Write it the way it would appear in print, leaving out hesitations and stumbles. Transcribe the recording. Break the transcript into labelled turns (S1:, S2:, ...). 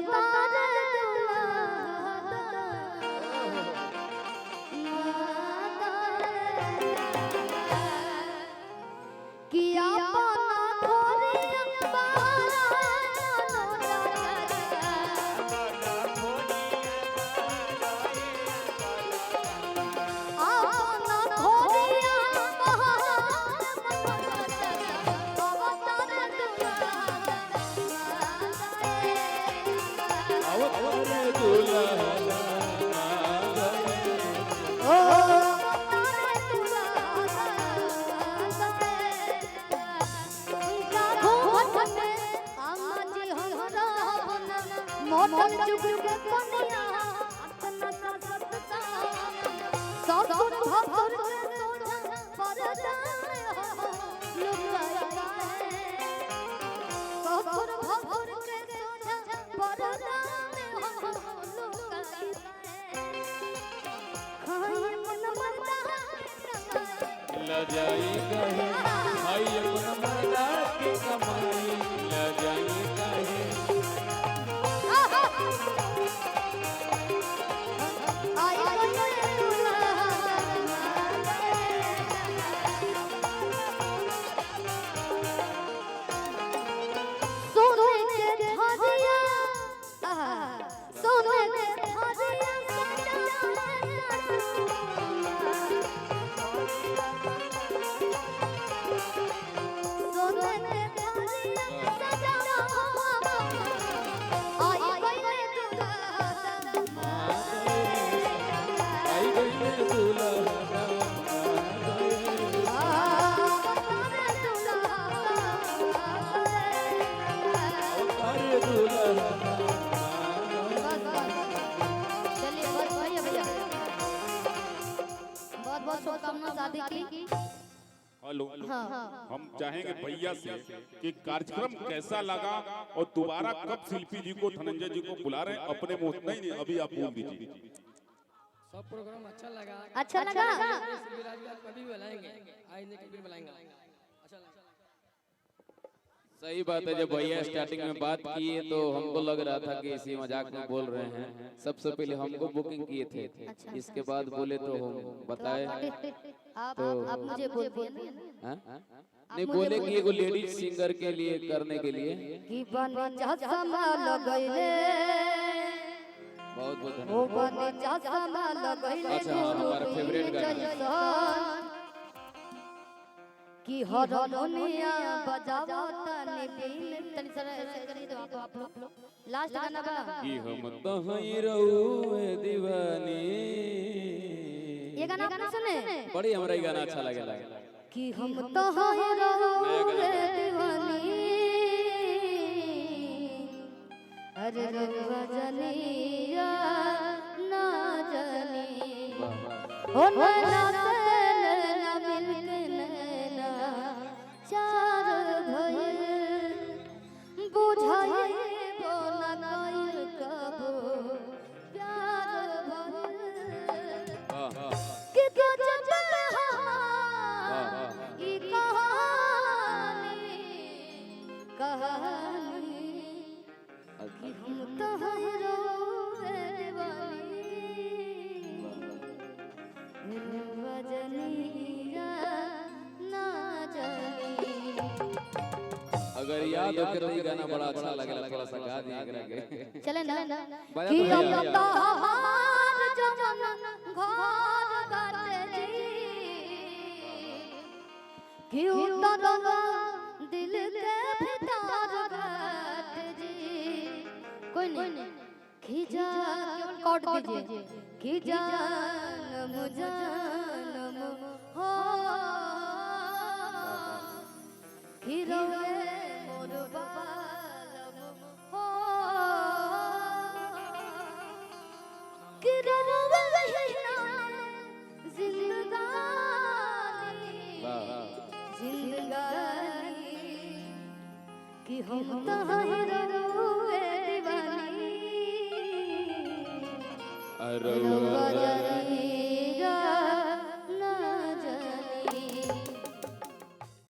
S1: बता रे मोटल जुग के कन्या अपना सत्ता ससुर भसुर के सोझा परदा लुकाया ससुर भसुर के सोझा परदा लुकाया खाई मन मरदा
S2: ल जाई कहे भाई अपना मरदा के कमाई ल जाई कहे हेलो हम चाहेंगे भैया से कि कार्यक्रम कैसा लगा और दोबारा कब शिल्पी जी को धनंजय जी को बुला रहे हैं अपने मुंह नहीं अभी आप बोल दीजिए।
S3: सब प्रोग्राम अच्छा लगा
S1: कभी
S3: भी बुलाएंगे आइंदे कभी बुलाएंगे अच्छा लगा।
S4: सही बात है। जब भैया स्टार्टिंग में बात किए तो हमको लग रहा था कि इसी मजाक में बोल रहे हैं। सबसे पहले हमको बुकिंग किए थे, इसके बाद बोले तो हम बताए
S1: आप मुझे बोल दिए
S4: नहीं बोले कि एगो लेडीज सिंगर के लिए करने के लिए
S1: कि बन चश्मा लगैले
S4: बहुत बहुत
S1: ओ बन चश्मा लगैले
S4: अच्छा हमारा फेवरेट गाना
S1: कि हारमोनिया बजावो तनी बिन तनी सर ऐसे करी दो आप लोग लास्ट गाना बा
S4: कि हम तहई रहू दीवानी।
S1: ये गाना सुने
S4: बड़ी हमरा ये गाना अच्छा लगेला
S1: कि हम तहई रहू दीवानी अरे रवा जनिया ना जनी ओ ना
S4: अगर याद हो के तो ये गाना बड़ा अच्छा लगेला थोड़ा सा गा दिया करके
S1: चले ना कि हम तो हमार जमन घर बाटे जी कि उतना दिल के भीतर बाटे जी कोई नहीं खिजा काट दीजिए खिजा मुजान हो खिरोए मोर बालम हो किरोए वहीना जिंदगानी कि हम तहरे रोए दीवानी
S4: अरवा